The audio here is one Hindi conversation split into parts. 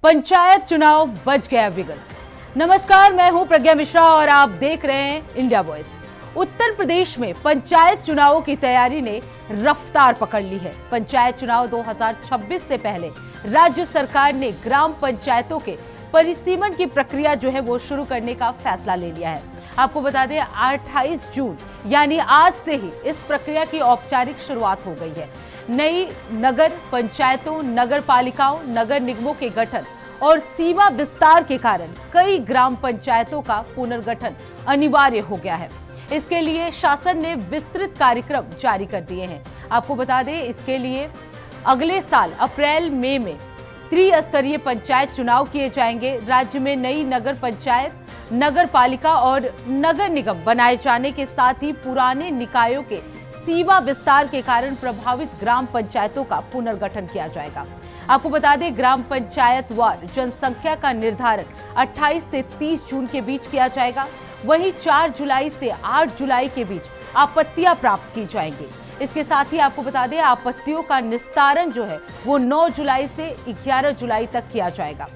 पंचायत चुनाव बच गया बिगल। नमस्कार, मैं हूं प्रज्ञा मिश्रा और आप देख रहे हैं इंडिया वॉइस। उत्तर प्रदेश में पंचायत चुनावों की तैयारी ने रफ्तार पकड़ ली है। पंचायत चुनाव 2026 से पहले राज्य सरकार ने ग्राम पंचायतों के परिसीमन की प्रक्रिया जो है वो शुरू करने का फैसला ले लिया है। आपको बता दें 28 जून यानी आज से ही इस प्रक्रिया की औपचारिक शुरुआत हो गई है। नई नगर पंचायतों, नगर पालिकाओं, नगर निगमों के गठन और सीमा विस्तार के कारण कई ग्राम पंचायतों का पुनर्गठन अनिवार्य हो गया है। इसके लिए शासन ने विस्तृत कार्यक्रम जारी कर दिए हैं। आपको बता दें इसके लिए अगले साल अप्रैल मई में त्रिस्तरीय पंचायत चुनाव किए जाएंगे। राज्य में नई नगर पंचायत, नगर पालिका और नगर निगम बनाए जाने के साथ ही पुराने निकायों के सीमा विस्तार के कारण प्रभावित ग्राम पंचायतों का पुनर्गठन किया जाएगा। आपको बता दें ग्राम पंचायत वार जनसंख्या का निर्धारण 28 से 30 जून के बीच किया जाएगा। वहीं 4 जुलाई से 8 जुलाई के बीच आपत्तियां प्राप्त की जाएंगी। इसके साथ ही आपको बता दें आपत्तियों का निस्तारण जो है वो 9 जुलाई से 11 जुलाई तक किया जाएगा।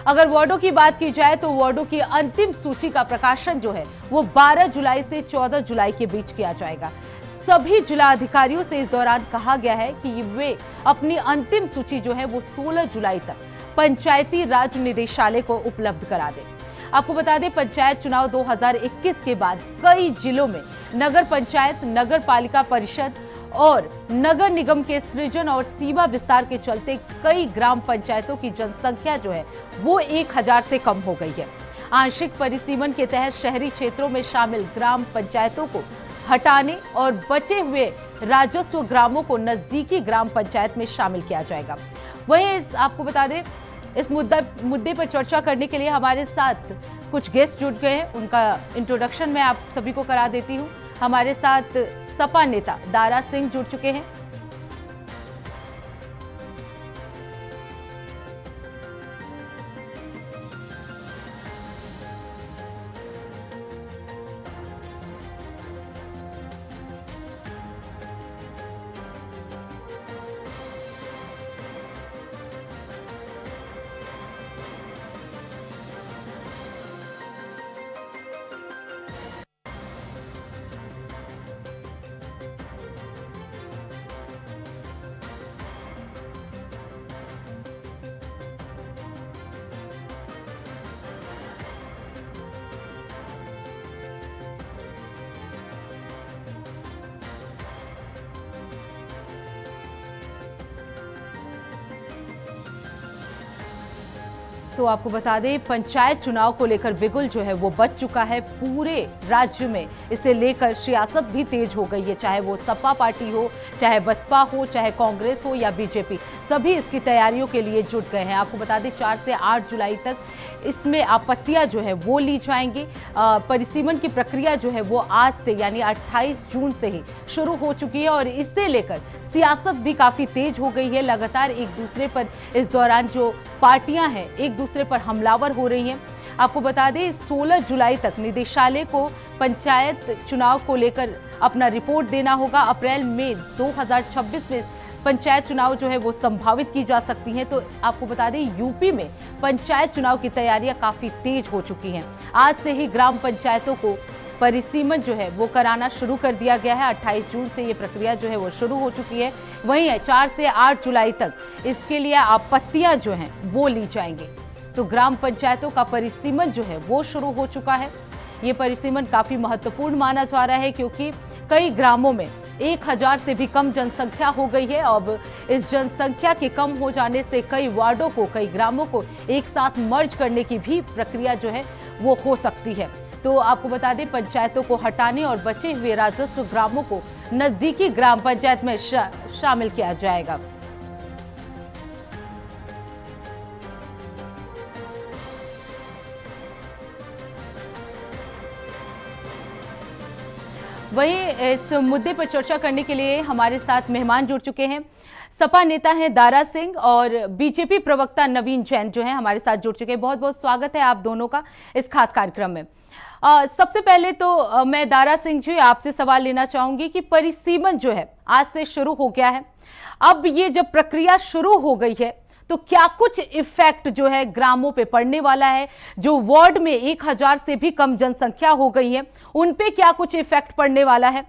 अगर वार्डों की बात की जाए तो वार्डों की अंतिम सूची का प्रकाशन जो है वो 12 जुलाई से 14 जुलाई के बीच किया जाएगा। सभी जिला अधिकारियों से इस दौरान कहा गया है कि वे अपनी अंतिम सूची जो है वो 16 जुलाई तक पंचायती राज निदेशालय को उपलब्ध करा दें। आपको बता दें पंचायत चुनाव 2021 के बाद कई जिलों में नगर पंचायत, नगर पालिका परिषद और नगर निगम के सृजन और सीमा विस्तार के चलते कई ग्राम पंचायतों की जनसंख्या जो है वो 1000 से कम हो गई है। आंशिक परिसीमन के तहत शहरी क्षेत्रों में शामिल ग्राम पंचायतों को हटाने और बचे हुए राजस्व ग्रामों को नजदीकी ग्राम पंचायत में शामिल किया जाएगा। वहीं आपको बता दें इस मुद्दे पर चर्चा करने के लिए हमारे साथ कुछ गेस्ट जुड़ गए हैं। उनका इंट्रोडक्शन मैं आप सभी को करा देती हूं। हमारे साथ सपा नेता दारा सिंह जुड़ चुके हैं। तो आपको बता दें पंचायत चुनाव को लेकर बिगुल जो है वो बच चुका है पूरे राज्य में। इसे लेकर सियासत भी तेज हो गई है, चाहे वो सपा पार्टी हो, चाहे बसपा हो, चाहे कांग्रेस हो या बीजेपी, सभी इसकी तैयारियों के लिए जुट गए हैं। आपको बता दें 4 से 8 जुलाई तक इसमें आपत्तियां जो है वो ली जाएंगी। परिसीमन की प्रक्रिया जो है वो आज से यानी 28 जून से ही शुरू हो चुकी है और इसे लेकर सियासत भी काफी तेज हो गई है। लगातार एक दूसरे पर इस दौरान जो पार्टियां हैं एक दूसरे पर हमलावर हो रही हैं। आपको बता दें 16 जुलाई तक निदेशालय को पंचायत चुनाव को लेकर अपना रिपोर्ट देना होगा। अप्रैल में 2026 में पंचायत चुनाव जो है वो संभावित की जा सकती हैं। तो आपको बता दें यूपी में पंचायत चुनाव की तैयारियां काफी तेज हो चुकी हैं। आज से ही ग्राम पंचायतों को परिसीमन जो है वो कराना शुरू कर दिया गया है। 28 जून से ये प्रक्रिया जो है वो शुरू हो चुकी है। वहीं 4 से 8 जुलाई तक इसके लिए आपत्तियां जो हैं वो ली जाएंगी। तो ग्राम पंचायतों का परिसीमन जो है वो शुरू हो चुका है। ये परिसीमन काफी महत्वपूर्ण माना जा रहा है क्योंकि कई ग्रामों में 1000 से भी कम जनसंख्या हो गई है। अब इस जनसंख्या के कम हो जाने से कई वार्डों को, कई ग्रामों को एक साथ मर्ज करने की भी प्रक्रिया जो है वो हो सकती है। तो आपको बता दें पंचायतों को हटाने और बचे हुए राजस्व ग्रामों को नजदीकी ग्राम पंचायत में शामिल किया जाएगा। वहीं इस मुद्दे पर चर्चा करने के लिए हमारे साथ मेहमान जुड़ चुके हैं। सपा नेता हैं दारा सिंह और बीजेपी प्रवक्ता नवीन जैन जो हैं हमारे साथ जुड़ चुके हैं। बहुत बहुत स्वागत है आप दोनों का इस खास कार्यक्रम में। सबसे पहले तो मैं दारा सिंह जी आपसे सवाल लेना चाहूंगी कि परिसीमन जो है आज से शुरू हो गया है। अब ये जब प्रक्रिया शुरू हो गई है तो क्या कुछ इफेक्ट जो है ग्रामों पे पड़ने वाला है? जो वार्ड में 1000 से भी कम जनसंख्या हो गई है, उन पे क्या कुछ इफेक्ट पड़ने वाला है?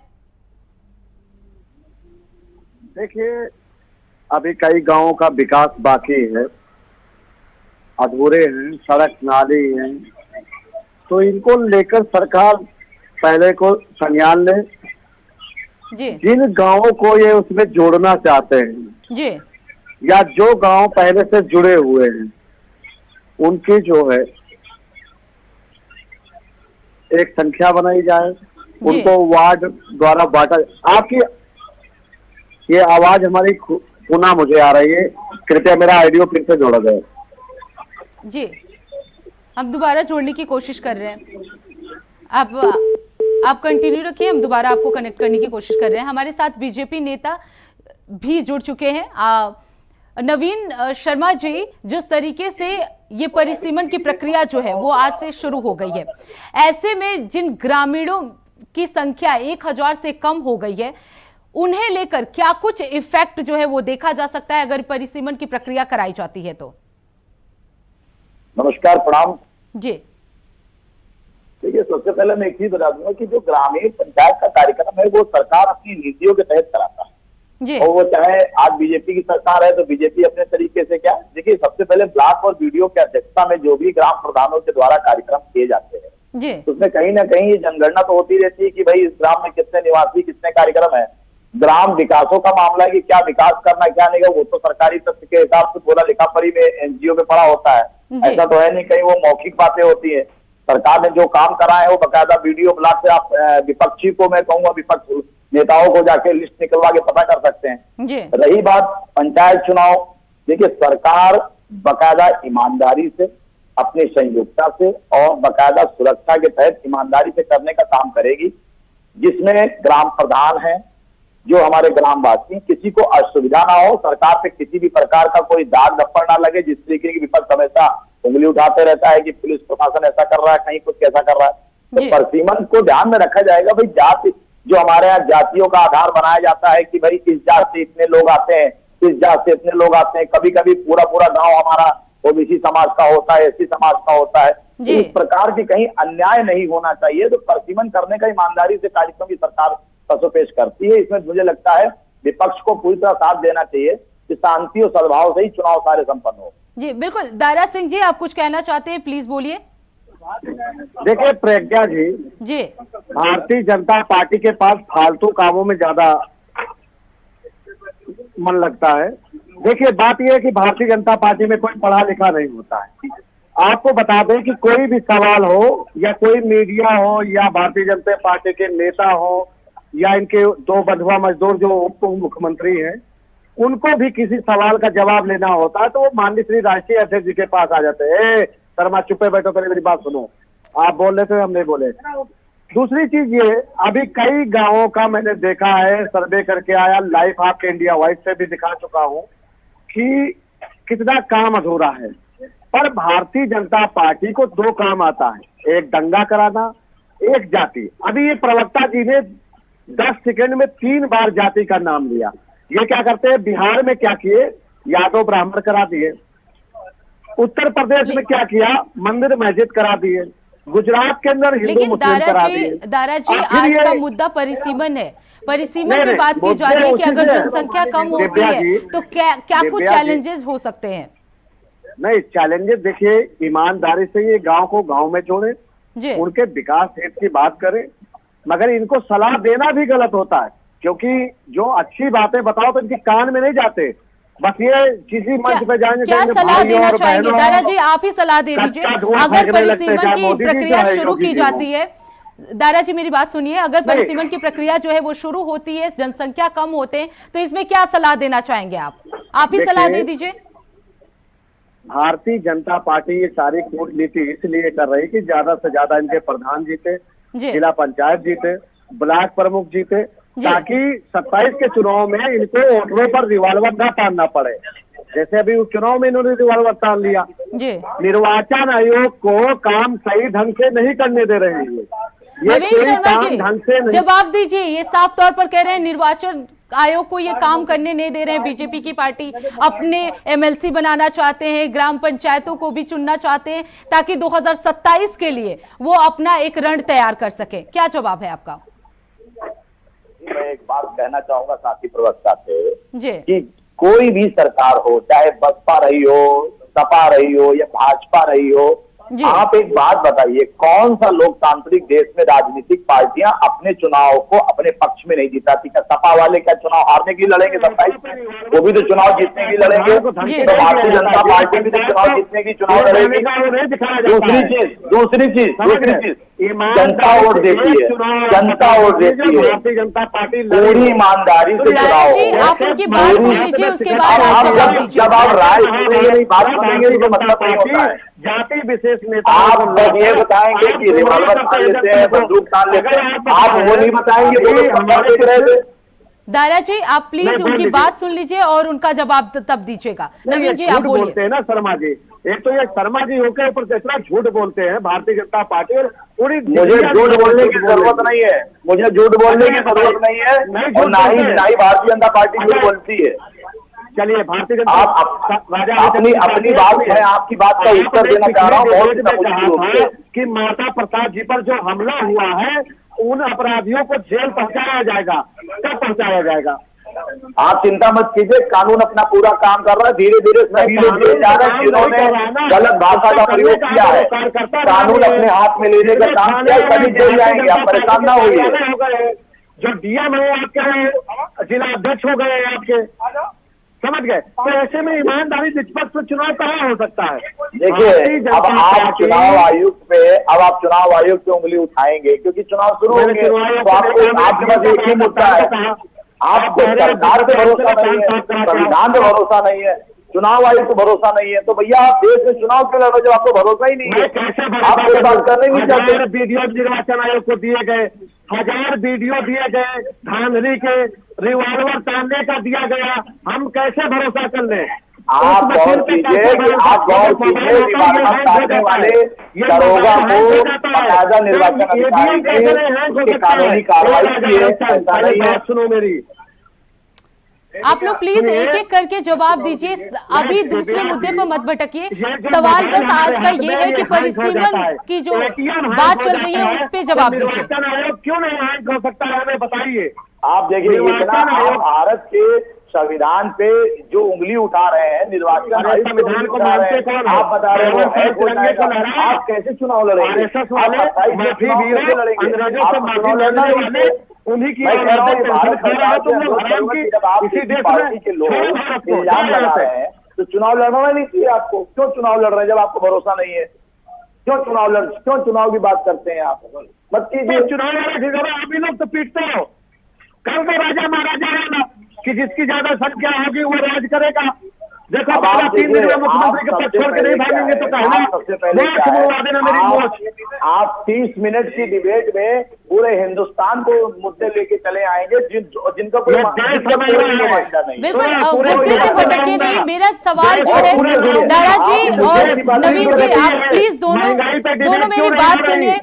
देखिए, अभी कई गांवों का विकास बाकी है, अधूरे हैं, सड़क नाली हैं, तो इनको लेकर सरकार पहले को संज्ञान ले। जी जिन गांवों को ये उसमें जोड़ना चाहते हैं जी या जो गांव पहले से जुड़े हुए हैं, उनकी जो है एक संख्या बनाई जाए, उनको वार्ड द्वारा बांटा। आपकी ये आवाज हमारी पुनः मुझे आ रही है, कृपया मेरा ऑडियो फिर से जोड़ा जाए। जी, हम दोबारा जोड़ने की कोशिश कर रहे हैं। आप कंटिन्यू रखिए, हम दोबारा आपको कनेक्ट करने की कोशिश कर रहे हैं। हमारे साथ बीजेपी नेता भी जुड़ चुके हैं। नवीन शर्मा जी, जिस तरीके से ये परिसीमन की प्रक्रिया जो है वो आज से शुरू हो गई है, ऐसे में जिन ग्रामीणों की संख्या 1000 से कम हो गई है, उन्हें लेकर क्या कुछ इफेक्ट जो है वो देखा जा सकता है अगर परिसीमन की प्रक्रिया कराई जाती है तो? नमस्कार, प्रणाम जी। देखिए, सबसे पहले मैं एक चीज बता दूंगा कि जो ग्रामीण पंचायत का कार्यक्रम है वो सरकार अपनी नीतियों के तहत कराता है जी। और वो चाहे आज बीजेपी की सरकार है तो बीजेपी अपने तरीके से क्या, देखिए सबसे पहले ब्लॉक और बीडीओ की अध्यक्षता में जो भी ग्राम प्रधानों के द्वारा कार्यक्रम किए जाते हैं जी, तो उसमें कहीं ना कहीं ये जनगणना तो होती रहती है कि भाई इस ग्राम में कितने निवासी, कितने कार्यक्रम है। ग्राम विकासों का मामला है कि क्या विकास करना क्या नहीं, वो तो सरकारी तथ्य के हिसाब से पूरा लिखा पढ़ी में एनजीओ में पड़ा होता है। ऐसा तो है नहीं, कहीं वो मौखिक बातें होती है। सरकार ने जो काम करा है वो बकायदा बीडीओ ब्लॉक से आप विपक्षी को, मैं कहूंगा विपक्ष नेताओं को जाके लिस्ट निकलवा के पता कर सकते हैं जी। रही बात पंचायत चुनाव, देखिए सरकार बकायदा ईमानदारी से, अपनी संयुक्ता से और बकायदा सुरक्षा के तहत ईमानदारी से करने का काम करेगी, जिसमें ग्राम प्रधान है, जो हमारे ग्रामवासी, किसी को असुविधा ना हो, सरकार पे किसी भी प्रकार का कोई दाग दप्पड़ ना लगे। जिस तरीके की विपक्ष हमेशा उंगली उठाते रहता है कि पुलिस प्रशासन ऐसा कर रहा है, कहीं कुछ कैसा कर रहा है, तो परिसीमन को ध्यान में रखा जाएगा। भाई जाति, जो हमारे यहाँ जातियों का आधार बनाया जाता है कि भाई इस जात से इतने लोग आते हैं, इस जात से इतने लोग आते हैं, कभी कभी पूरा पूरा गांव हमारा ओबीसी समाज का होता है, एससी समाज का होता है, तो इस प्रकार की कहीं अन्याय नहीं होना चाहिए। तो परिसीमन करने का ईमानदारी से कार्यक्रम की सरकार पेश करती है। इसमें मुझे लगता है विपक्ष को पूरी तरह साथ देना चाहिए कि शांति और सद्भाव से ही चुनाव सारे संपन्न हो। जी बिल्कुल। दारा सिंह जी, आप कुछ कहना चाहते हैं, प्लीज बोलिए। देखिए प्रज्ञा जी, भारतीय जनता पार्टी के पास फालतू कामों में ज्यादा मन लगता है। देखिए बात यह है कि भारतीय जनता पार्टी में कोई पढ़ा लिखा नहीं होता है। आपको बता दें कि कोई भी सवाल हो या कोई मीडिया हो या भारतीय जनता पार्टी के नेता हो या इनके दो बंधुआ मजदूर जो उप मुख्यमंत्री हैं, उनको भी किसी सवाल का जवाब लेना होता है तो वो माननीय श्री राष्ट्रीय अध्यक्ष जी के पास आ जाते हैं। शर्मा चुपे बैठो, पहले मेरी बात सुनो। आप बोल रहे थे, हम नहीं बोले। दूसरी चीज ये, अभी कई गांवों का मैंने देखा है, सर्वे करके आया, लाइफ आपके इंडिया वाइज से भी दिखा चुका हूं कि कितना काम अधूरा है। पर भारतीय जनता पार्टी को दो काम आता है, एक दंगा कराना, एक जाति। अभी ये प्रवक्ता जी ने 10 सेकंड में 3 बार जाति का नाम लिया। ये क्या करते हैं, बिहार में क्या किए, यादव ब्राह्मण करा दिए, उत्तर प्रदेश में क्या किया, मंदिर मस्जिद करा दिए, गुजरात के अंदर हिंदू मुस्लिम करा दिए। दारा जी, आज का मुद्दा परिसीमन है। परिसीमन पे बात की जा रही है कि अगर जनसंख्या कम होती है तो क्या कुछ चैलेंजेस हो सकते हैं? नहीं, चैलेंजेस देखिए, ईमानदारी से ये गांव को गांव में जोड़े, उनके विकास हेतु की बात करें, मगर इनको सलाह देना भी गलत होता है, क्योंकि जो अच्छी बातें बताओ तो इनके कान में नहीं जाते। बस ये किसी मंच पे जाएंगे, क्या सलाह देना चाहेंगे? दारा जी, आप ही सलाह दे दीजिए। अगर परिसीमन की प्रक्रिया शुरू की जाती है, दारा जी मेरी बात सुनिए, अगर परिसीमन की प्रक्रिया जो है वो शुरू होती है, जनसंख्या कम होते हैं, तो इसमें क्या सलाह देना चाहेंगे आप ही सलाह दे दीजिए। भारतीय जनता पार्टी ये सारी कूटनीति इसलिए कर रही कि ज्यादा से ज्यादा इनके प्रधान जीते, जिला पंचायत जीते, ब्लॉक प्रमुख जीते, ताकि 27 के चुनाव में इनको वोटरों पर रिवॉल्वर न तानना पड़े। जैसे अभी उपचुनाव में इन्होंने रिवॉल्वर तान लिया। निर्वाचन आयोग को काम सही ढंग से नहीं करने दे रहे हैं। ये कोई काम ढंग से नहीं। जवाब दीजिए, ये साफ तौर पर कह रहे हैं निर्वाचन आयोग को ये काम करने नहीं दे रहे हैं। बीजेपी की पार्टी अपने एमएलसी बनाना चाहते हैं, ग्राम पंचायतों को भी चुनना चाहते हैं ताकि 2027 के लिए वो अपना एक रण तैयार कर सके। क्या जवाब है आपका? मैं एक बात कहना चाहूंगा साथी प्रवक्ता से जी कि कोई भी सरकार हो, चाहे बसपा रही हो, सपा रही हो या भाजपा रही हो, आप एक बात बताइए, कौन सा लोकतांत्रिक देश में राजनीतिक पार्टियां अपने चुनाव को अपने पक्ष में नहीं जिताती? क्या सपा वाले क्या चुनाव हारने के लिए लड़ेंगे 27? वो भी तो चुनाव जीतने के लिए लड़ेंगे। तो भारतीय जनता पार्टी भी तो चुनाव जीतने की चुनाव लड़ेगी। दूसरी चीज जनता वोट देती है, जनता वोट देती है, भारतीय जनता पार्टी पूरी ईमानदारी से चुनाव हो। आप उनकी बात सुन लीजिए, उसके बाद आप जवाब दीजिए। जब आप राय सुनेंगे नहीं, बात सुनेंगे तो मतलब नहीं होता है। जाति विशेष नेता आप बस ये बताएंगे कि रिवॉल्वर तान लेते हैं, बंदूक तान लेते हैं, आप वो नहीं बताएंगे। वो लोग खबर देख रहे थे। दायरा जी, आप प्लीज उनकी बात सुन लीजिए और उनका जवाब तब दीजिएगा। नवीन जी आप बोलिए। बोलते हैं ना शर्मा जी, एक तो ये शर्मा जी होकर ऊपर इतना झूठ बोलते हैं भारतीय जनता पार्टी और पूरी। मुझे झूठ बोलने की जरूरत नहीं है, मुझे झूठ बोलने की जरूरत नहीं है, और ना ही भारतीय जनता पार्टी झूठ बोलती है। चलिए भारतीय जनता अपनी बात, मैं आपकी बात का उत्तर देना चाह रहा हूँ कि माता प्रसाद जी पर जो हमला हुआ है उन अपराधियों को जेल पहुंचाया जाएगा। कब पहुंचाया जाएगा? आप चिंता मत कीजिए, कानून अपना पूरा काम कर रहा है। धीरे धीरे सभी लोग जेल जा रहे हैं जिन्होंने गलत भाषा का प्रयोग किया है। कानून अपने हाथ में लेने का काम किया, सभी जेल जाएंगे, आप परेशान ना होइए। जो डीएम है आपके, जिला अध्यक्ष हो गए आपके, समझ गए? तो ऐसे में ईमानदारी निष्पक्ष चुनाव कहाँ हो सकता है? देखिए, अब आप चुनाव आयोग पे उंगली उठाएंगे क्योंकि चुनाव शुरू होंगे, तो आपके पास एक ही मुद्दा है, आपको सरकार पे भरोसा नहीं है, संविधान पे भरोसा नहीं है, चुनाव आयोग को भरोसा नहीं है। तो भैया आप देश में चुनाव क्यों लड़ रहे जब आपको भरोसा ही नहीं है? आप कोई बात करने नहीं चाहते। वीडियो निर्वाचन आयोग को दिए गए, 1000 वीडियो दिए गए, धांधली के रिवॉल्वर तानने का दिया गया, हम कैसे भरोसा कर लें? आप गौर कीजिए वाले दरोगा को ताजा निर्वाचन अधिकारी ने कानूनी कार्रवाई की है। सुनो मेरी, आप लोग प्लीज एक एक करके जवाब दीजिए, अभी दूसरे मुद्दे पर मत भटकिए। सवाल बस आज का ये है कि परिसीमन की जो बात चल रही है उस पे जवाब दीजिए। क्यों नहीं हैंग हो सकता है, हमें बताइए। आप देखिए, इतना भारत के संविधान पे जो उंगली उठा रहे हैं, निर्वाचन संविधान को मानते कौन? आप बता रहे हो, आप कैसे चुनाव लड़ेंगे? उन्हीं की पार्टी के लोग इल्जाम लगा रहे हैं, तो चुनाव लड़ना नहीं चाहिए आपको। क्यों चुनाव लड़ रहे हैं जब आपको भरोसा नहीं है? क्यों चुनाव की बात करते हैं आप? मत कीजिए चुनाव लड़ा, आप ही लोग तो पीटते हो। कल तो राजा महाराजा वाला कि जिसकी ज्यादा संख्या होगी वो राज करेगा। देखो, 3 दिन में मुख्यमंत्री के पद छोड़ के नहीं भागेंगे तो आप 30 मिनट की डिबेट में पूरे हिंदुस्तान को मुद्दे लेके चले आएंगे जिनका कोई बिल्कुल मुद्दे से भटके नहीं। मेरा सवाल जो है, दारा जी और नवीन जी, आप प्लीज दोनों मेरी बात सुनिए।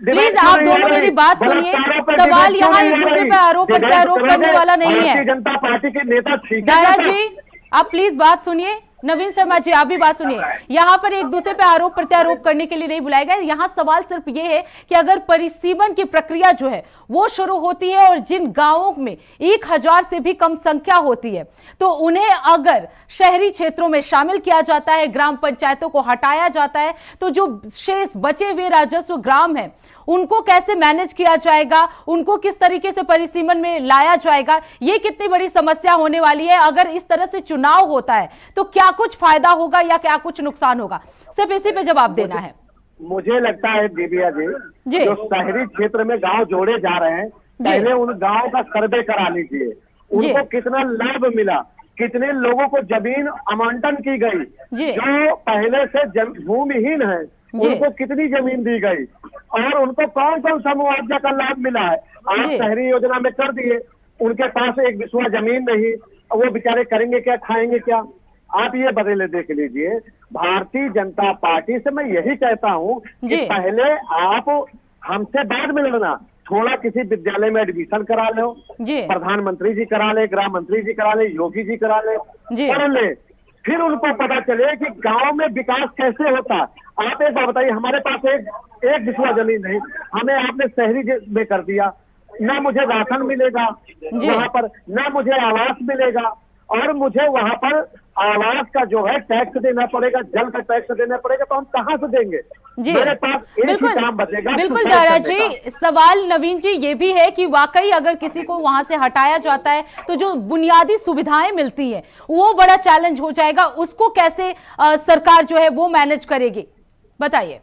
प्लीज आप दोनों मेरी बात सुनिए। सवाल यहाँ एक दूसरे पे आरोप प्रत्यारोप करने वाला नहीं है। जनता पार्टी के नेता दारा जी आप प्लीज बात सुनिए। नवीन शर्मा जी आप भी बात सुनिए। यहाँ पर एक दूसरे पे आरोप प्रत्यारोप करने के लिए नहीं बुलाया गया। यहाँ सवाल सिर्फ ये है कि अगर परिसीमन की प्रक्रिया जो है वो शुरू होती है और जिन गांवों में 1000 से भी कम संख्या होती है तो उन्हें अगर शहरी क्षेत्रों में शामिल किया जाता है, ग्राम पंचायतों को हटाया जाता है, तो जो शेष बचे हुए राजस्व ग्राम है उनको कैसे मैनेज किया जाएगा, उनको किस तरीके से परिसीमन में लाया जाएगा, ये कितनी बड़ी समस्या होने वाली है। अगर इस तरह से चुनाव होता है तो क्या कुछ फायदा होगा या क्या कुछ नुकसान होगा, सिर्फ इसी पे जवाब देना है। मुझे लगता है दिव्या जी, जो शहरी क्षेत्र में गांव जोड़े जा रहे हैं, पहले उन गांव का सर्वे करा लीजिए, उनको कितना लाभ मिला, कितने लोगों को जमीन आवंटन की गई, जो पहले से भूमिहीन है उनको कितनी जमीन दी गई और उनको कौन कौन सा मुआवजा का लाभ मिला है। आप शहरी योजना में कर दिए, उनके पास एक बिस्वा जमीन नहीं, वो बेचारे करेंगे क्या, खाएंगे क्या? आप ये बदले देख लीजिए। भारतीय जनता पार्टी से मैं यही कहता हूँ कि पहले आप हमसे बाद में लड़ना, थोड़ा किसी विद्यालय में एडमिशन करा लो, जी प्रधानमंत्री जी करा ले, गृह मंत्री जी करा ले, योगी जी करा ले, जी पढ़ ले, फिर उनको पता चले कि गांव में विकास कैसे होता। आप एक बात बताइए, हमारे पास एक बिस्वा जमीन नहीं, हमें आपने शहरी में कर दिया, ना मुझे राशन मिलेगा वहां पर, ना मुझे आवास मिलेगा, और मुझे वहां पर आवास का जो है टैक्स देना पड़ेगा, जल का टैक्स देना पड़ेगा, तो हम कहाँ से देंगे? जी मेरे पास एक ही बिल्कुल काम बचेगा, बिल्कुल सुसाइड दारा करने जी, का। सवाल नवीन जी ये भी है कि वाकई अगर किसी को वहां से हटाया जाता है तो जो बुनियादी सुविधाएं मिलती हैं वो बड़ा चैलेंज हो जाएगा, उसको कैसे सरकार जो है वो मैनेज करेगी, बताइए।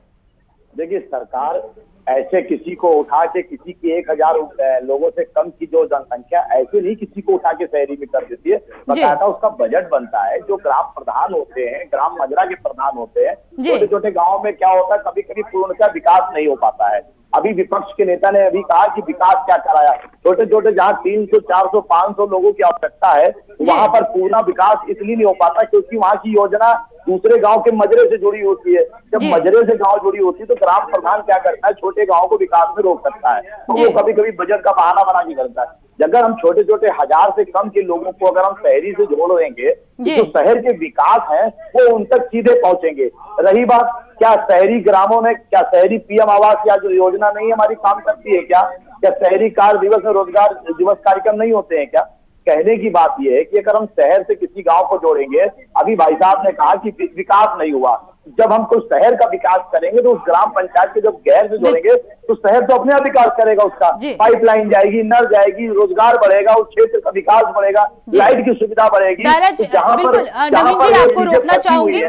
देखिए, सरकार ऐसे किसी को उठा के किसी की 1000 लोगों से कम की जो जनसंख्या, ऐसे नहीं किसी को उठा के शहरी में कर देती है। बकायदा उसका बजट बनता है। जो ग्राम प्रधान होते हैं, ग्राम मजरा के प्रधान होते हैं, छोटे छोटे गाँव में क्या होता है, कभी कभी पूर्णतः विकास नहीं हो पाता है। अभी विपक्ष के नेता ने अभी कहा कि विकास क्या कराया, छोटे छोटे जहाँ 300, 400, 500 लोगों की आवश्यकता है, वहां पर पूर्ण विकास इसलिए नहीं हो पाता क्योंकि वहां की योजना दूसरे गांव के मजरे से जुड़ी होती है। जब मजरे से गांव जुड़ी होती है तो ग्राम प्रधान क्या करता है, छोटे गांव को विकास में रोक सकता है, तो वो कभी कभी बजट का बहाना बना के करता है। अगर हम छोटे छोटे 1000 से कम के लोगों को अगर हम शहरी से जोड़ देंगे तो जो शहर के विकास है वो उन तक सीधे पहुंचेंगे। रही बात, क्या शहरी ग्रामों में, क्या शहरी पीएम आवास या जो योजना नहीं हमारी काम करती है क्या शहरी कार्य दिवस में रोजगार दिवस कार्यक्रम नहीं होते हैं क्या? कहने की बात यह है कि अगर हम शहर से किसी गांव को जोड़ेंगे, अभी भाई साहब ने कहा कि विकास नहीं हुआ, जब हम कुछ शहर का विकास करेंगे तो उस ग्राम पंचायत के जब गैर से जोड़ेंगे तो शहर तो अपने आप विकास करेगा, उसका पाइपलाइन जाएगी, नल जाएगी, रोजगार बढ़ेगा, उस क्षेत्र का विकास बढ़ेगा, लाइट की सुविधा बढ़ेगी। नवीन जी आपको रोकना चाहूंगी,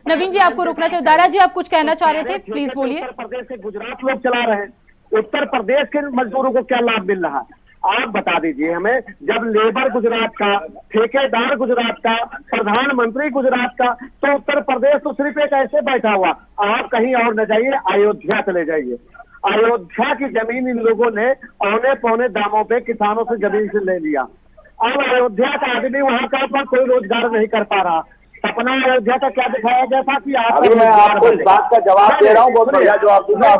नवीन जी आपको रोकना चाहूंगी। दारा जी आप कुछ कहना चाह रहे थे, प्लीज बोलिए। उत्तर प्रदेश से गुजरात लोग चला रहे हैं, उत्तर प्रदेश के मजदूरों को क्या लाभ मिल रहा है आप बता दीजिए हमें। जब लेबर गुजरात का, ठेकेदार गुजरात का, प्रधानमंत्री गुजरात का, तो उत्तर प्रदेश तो सिर्फ एक ऐसे बैठा हुआ। आप कहीं और न जाइए, अयोध्या चले जाइए। अयोध्या की जमीन इन लोगों ने औने पौने दामों पे किसानों से जमीन से ले लिया। अब अयोध्या का आदमी वहां का पर कोई रोजगार नहीं कर पा रहा। सपना अयोध्या का क्या दिखाया गया था कि मैं आपको इस बात का जवाब दे रहा हूँ, बहुत बढ़िया जवाब दूंगा।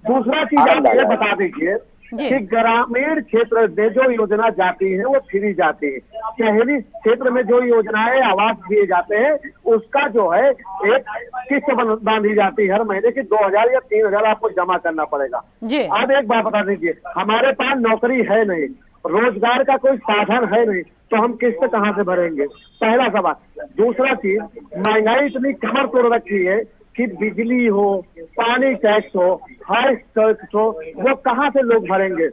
दूसरा चीज आप ये बता दीजिए कि ग्रामीण क्षेत्र में जो योजना जाती है वो फ्री जाती है, शहरी क्षेत्र में जो योजनाएं आवास दिए जाते हैं उसका जो है एक किस्त बांधी जाती है हर महीने की 2000 या 3000 आपको जमा करना पड़ेगा। अब एक बात बता दीजिए, हमारे पास नौकरी है नहीं, रोजगार का कोई साधन है नहीं, तो हम किस्त कहाँ से भरेंगे? पहला सवाल। दूसरा चीज, महंगाई इतनी कमर तोड़ रखी है कि बिजली हो, पानी टैक्स हो, हाई टैक्स हो, वो कहाँ से लोग भरेंगे?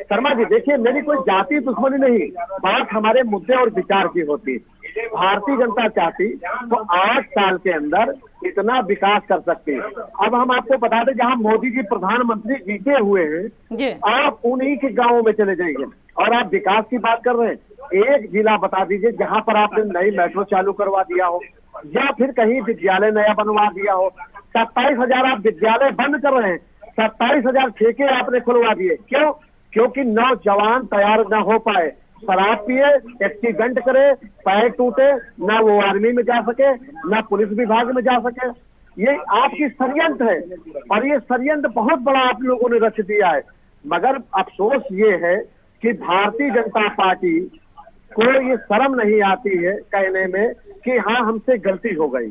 शर्मा जी देखिए, मेरी कोई जाति दुश्मनी नहीं, बात हमारे मुद्दे और विचार की होती। भारतीय जनता चाहती तो 8 साल के अंदर इतना विकास कर सकती। अब हम आपको बता दें, जहाँ मोदी जी प्रधानमंत्री जीते हुए हैं, आप उन्हीं के गाँव में चले जाइए और आप विकास की बात कर रहे हैं। एक जिला बता दीजिए जहाँ पर आपने नई मेट्रो चालू करवा दिया हो या फिर कहीं विद्यालय नया बनवा दिया हो। 27,000 आप विद्यालय बंद कर रहे हैं, 27,000 ठेके आपने खुलवा दिए। क्यों? क्योंकि नौजवान तैयार न हो पाए, शराब पिए, एक्सीडेंट करे, पैर टूटे, ना वो आर्मी में जा सके, ना पुलिस विभाग में जा सके। ये आपकी षड्यंत्र है और ये षड्यंत्र बहुत बड़ा आप लोगों ने रच दिया है। मगर अफसोस ये है कि भारतीय जनता पार्टी को ये शर्म नहीं आती है कहने में कि हाँ हमसे गलती हो गई।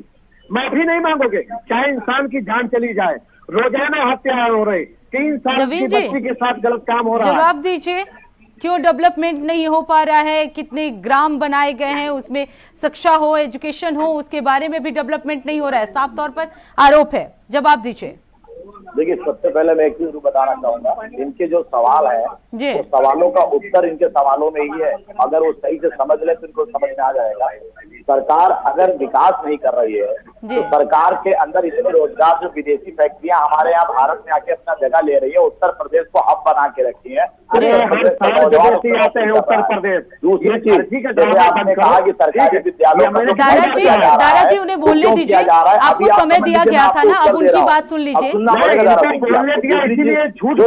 माफी नहीं मांगोगे, चाहे इंसान की जान चली जाए। रोजाना हत्याएं हो रही, 3 साल की बच्ची के साथ गलत काम हो रहा है। जवाब दीजिए, क्यों डेवलपमेंट नहीं हो पा रहा है? कितने ग्राम बनाए गए हैं, उसमें शिक्षा हो, एजुकेशन हो, उसके बारे में भी डेवलपमेंट नहीं हो रहा है, साफ तौर पर आरोप है। जवाब दीजिए। देखिए, सबसे पहले मैं एक चीज बताना चाहूंगा, इनके जो सवाल है तो सवालों का उत्तर इनके सवालों में ही है। अगर वो सही से समझ ले तो इनको समझ में आ जाएगा। सरकार अगर विकास नहीं कर रही है तो सरकार के अंदर इतने रोजगार, जो विदेशी फैक्ट्रियां हमारे यहाँ भारत में आके अपना जगह ले रही है, उत्तर प्रदेश को हब बना के रखी है। आते हैं उत्तर प्रदेश। दूसरी चीज, आपने कहा कि सरकारी विद्यालयों, दादाजी उन्हें बोलने दीजिए, आपको समय दिया गया था ना, अब उनकी बात सुन लीजिए। झूठ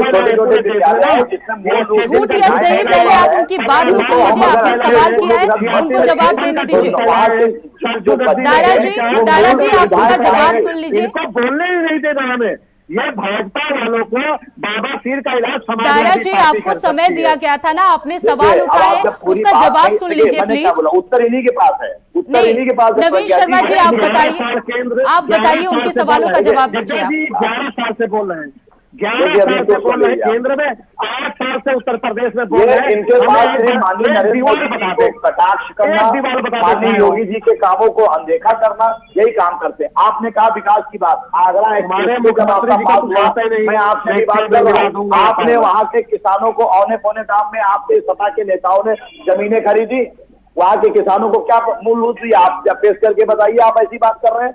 या सही, पहले आप उनकी बात सुन लीजिए। आपने सवाल किया है, उनको जवाब देने दीजिए। दादाजी आप उनका जवाब सुन लीजिए। बोलने ही नहीं दे रहा हमें। ये भाजपा वालों को बाबा पीर का इलाज दारा जी, आपको समय दिया गया था ना, आपने सवाल उठाए, उसका जवाब सुन लीजिए प्लीज। उत्तर इन्हीं के पास है, उत्तर इन्हीं के पास है। नवीन शर्मा जी, आप बताइए उनके सवालों का जवाब दीजिए आप। 11 साल से बोल रहे हैं, 11 साल से बोल रहे हैं केंद्र में, 8 साल से उत्तर प्रदेश में बोल रहे हैं। इनके पास सिर्फ माननीय नरेंद्र मोदी जी को कटाक्ष करना, माननीय योगी जी के कामों को अनदेखा करना, यही काम करते हैं। आपने कहा विकास की बात, आगरा हमारे मुख्यमंत्री जी को मैं आपसे भी बात कर रहा हूँ, आपने वहाँ के किसानों को औने पौने दाम में आपके सपा के नेताओं ने जमीनें खरीदी, वहाँ के किसानों को क्या मूल्य दिया, आप जब पेश करके बताइए। आप ऐसी बात कर रहे हैं,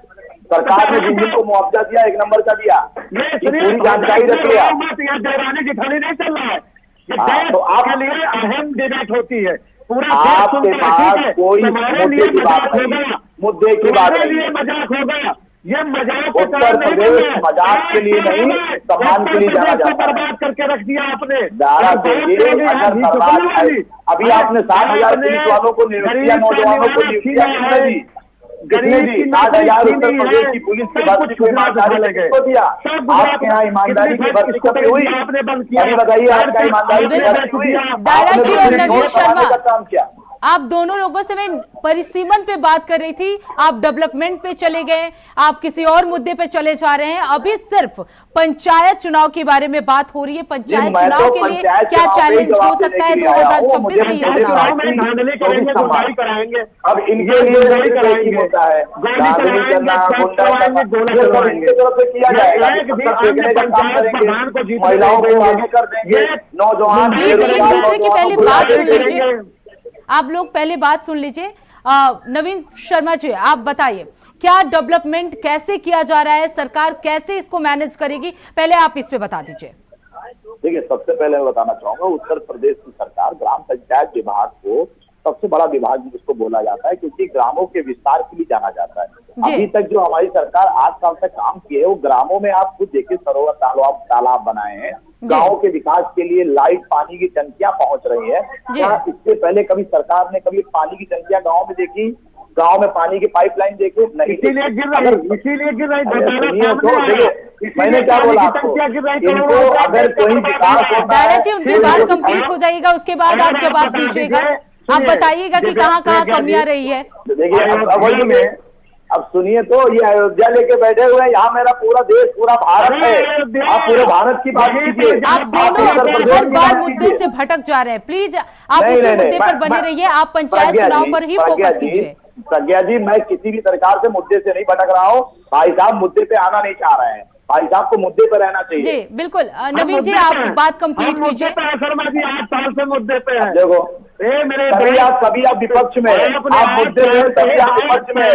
सरकार ने जिन को मुआवजा दिया 1 नंबर का दिया, ये पूरी जानकारी रखिए। देवरानी की थाली नहीं चल रहा है, तो आपके लिए अहम डिबेट होती है। पूरा आपके पास कोई मुद्दे की बात नहीं, मुद्दे की बात नहीं, मजाक होगा ये, मजाक उत्तर प्रदेश मजाक के लिए नहीं, सम्मान के लिए जाना जाता है। बर्बाद करके रख दिया आपने। दारा देखिए, अगर सरकार अभी आपने 60,000 पुलिस वालों को नियुक्त किया, नौजवानों को नियुक्त किया, किसने दी? कितने दी? 60,000 उत्तर प्रदेश की पुलिस की भर्ती को ईमानदारी को दिया। आपके यहाँ ईमानदारी की भर्ती कभी हुई? आपने बंद किया, बताइए, आपका ईमानदारी की भर्ती हुई? दारा जी और नवीन शर्मा, काम किया। आप दोनों लोगों से मैं परिसीमन पे बात कर रही थी, आप डेवलपमेंट पे चले गए, आप किसी और मुद्दे पे चले जा रहे हैं। अभी सिर्फ पंचायत चुनाव के बारे में बात हो रही है। पंचायत चुनाव के लिए क्या चैलेंज हो सकता है 2026 में ये चुनाव? अब इनके लिए होता है महिलाओं को आगे कर देंगे, नौजवान एक दूसरे की पहले बात सुन लीजिए, आप लोग पहले बात सुन लीजिए। नवीन शर्मा जी, आप बताइए क्या डेवलपमेंट कैसे किया जा रहा है, सरकार कैसे इसको मैनेज करेगी, पहले आप इस पे बता दीजिए। देखिए, सबसे पहले मैं बताना चाहूंगा, उत्तर प्रदेश की सरकार ग्राम पंचायत विभाग को सबसे बड़ा विभाग जिसको बोला जाता है, क्योंकि ग्रामों के विस्तार के लिए जाना जाता है। अभी तक जो हमारी सरकार 8 साल तक काम की है, वो ग्रामों में आप खुद देखिए, सरोवर तालाब बनाए हैं, गाँव के विकास के लिए लाइट पानी की टंकियां पहुंच रही है। क्या इससे पहले कभी सरकार ने कभी पानी की टंकियां गाँव में देखी? गाँव में पानी की पाइपलाइन देखे नहीं? इसीलिए गिर रही मैंने क्या बोला आपको, इनको अगर कोई विकास होता है, जी उनकी बात कंप्लीट हो जाएगा, उसके बाद आप जवाब दीजिएगा, आप बताइएगा कि कहाँ कहाँ कमियां रही है। देखिए, अब सुनिए, तो ये अयोध्या लेके बैठे हुए हैं, यहाँ मेरा पूरा देश, पूरा भारत है, आप पूरे भारत की बात कीजिए। आप दोनों हर बार मुद्दे से भटक जा रहे हैं, प्लीज आप उसी मुद्दे पर बने रहिए, आप पंचायत चुनाव पर ही फोकस कीजिए। प्रज्ञा जी, मैं किसी भी प्रकार से मुद्दे से नहीं भटक रहा हूँ, भाई साहब मुद्दे पे आना नहीं चाह रहे हैं, भाई साहब को मुद्दे पे रहना चाहिए। जी बिल्कुल, नवीन जी आप बात कंप्लीट कीजिए। शर्मा जी 8 साल से मुद्दे पे है। देखो, कभी आप विपक्ष में, आप मुद्दे में, कभी आप विपक्ष में, आप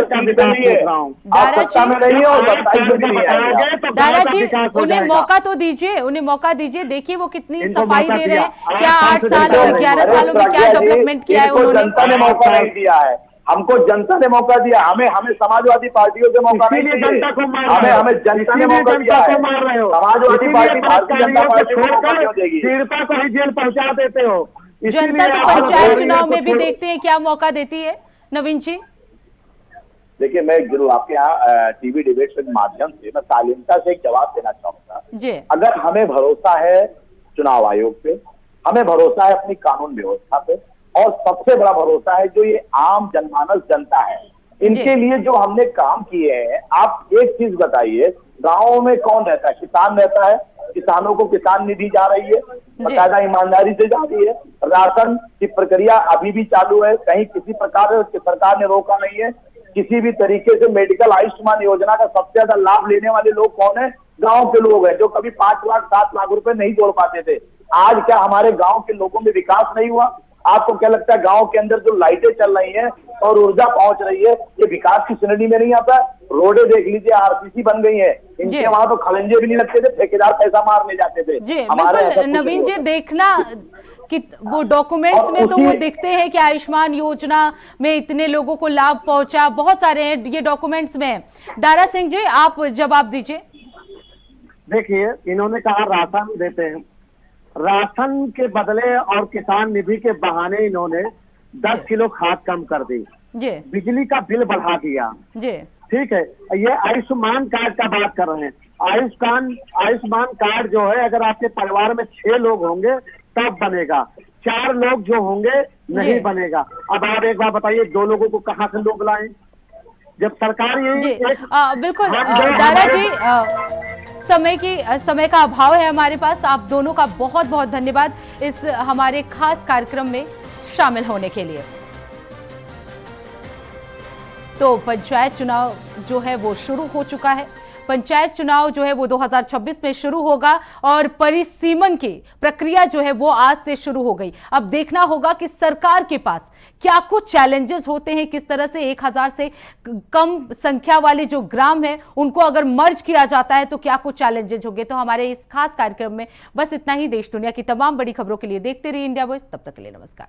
सत्ता में नहीं और सत्ता में नहीं आएंगे। दारा जी, उन्हें मौका तो दीजिए, उन्हें मौका दीजिए, देखिए वो कितनी सफाई दे रहे हैं। क्या 8 साल और 11 सालों में क्या डेवलपमेंट किया है उन्होंने? जनता ने मौका नहीं दिया है, हमको जनता ने मौका दिया, हमें समाजवादी पार्टियों से मौका नहीं दिया, हमें जनता ने मौका दिया है। समाजवादी पार्टी, भारतीय जनता पार्टी को देगी, पीड़िता को ही जेल पहुंचा देते हो। जनता तो पंचायत चुनाव में भी देखते हैं क्या मौका देती है। नवीन जी देखिए, मैं जरूर आपके यहाँ टीवी डिबेट के माध्यम से मैं शालीनता से एक जवाब देना चाहूंगा जी। अगर हमें भरोसा है चुनाव आयोग पे, हमें भरोसा है अपनी कानून व्यवस्था पे, और सबसे बड़ा भरोसा है जो ये आम जनमानस जनता है, इनके लिए जो हमने काम किए हैं। आप एक चीज बताइए, गाँव में कौन रहता है? किसान रहता है, किसानों को किसान निधि जा रही है, बकायदा ईमानदारी से जा रही है। राशन की प्रक्रिया अभी भी चालू है, कहीं किसी प्रकार से सरकार ने रोका नहीं है। किसी भी तरीके से मेडिकल आयुष्मान योजना का सबसे ज्यादा लाभ लेने वाले लोग कौन है? गांव के लोग हैं, जो कभी 5 लाख 7 लाख रुपए नहीं जोड़ पाते थे। आज क्या हमारे गांव के लोगों में विकास नहीं हुआ? आपको क्या लगता है गांव के अंदर जो लाइटें चल रही हैं और ऊर्जा पहुंच रही है, ये विकास की श्रेणी में नहीं आता? रोडे देख लीजिए, आरसीसी बन गई है, इनके वहां तो खलंजे भी नहीं लगते थे, ठेकेदार पैसा मारने जाते थे। जी बिल्कुल नवीन जी, देखना कि वो डॉक्यूमेंट्स में तो वो दिखते हैं कि आयुष्मान योजना में इतने लोगों को लाभ पहुंचा, बहुत सारे हैं, ये डॉक्यूमेंट्स में। दारा सिंह जी आप जवाब दीजिए। देखिए, इन्होंने कहा राशन देते हैं, राशन के बदले और किसान निधि के बहाने इन्होंने 10 किलो खाद कम कर दी जी, बिजली का बिल बढ़ा दिया जी, ठीक है। ये आयुष्मान कार्ड का बात कर रहे हैं। आयुष्मान कार्ड जो है, अगर आपके परिवार में 6 लोग होंगे तब बनेगा, 4 लोग जो होंगे नहीं बनेगा। अब आप एक बार बताइए, 2 लोगों को कहाँ से लोग लाएं जब सरकार जी ये बिल्कुल दारा जी, समय का अभाव है हमारे पास। आप दोनों का बहुत बहुत धन्यवाद इस हमारे खास कार्यक्रम में शामिल होने के लिए। तो पंचायत चुनाव जो है वो शुरू हो चुका है। पंचायत चुनाव जो है वो 2026 में शुरू होगा और परिसीमन की प्रक्रिया जो है वो आज से शुरू हो गई। अब देखना होगा कि सरकार के पास क्या कुछ चैलेंजेस होते हैं, किस तरह से 1000 से कम संख्या वाले जो ग्राम है उनको अगर मर्ज किया जाता है तो क्या कुछ चैलेंजेस होंगे। तो हमारे इस खास कार्यक्रम में बस इतना ही। देश दुनिया की तमाम बड़ी खबरों के लिए देखते रहिए इंडिया वॉइस। तब तक के लिए नमस्कार।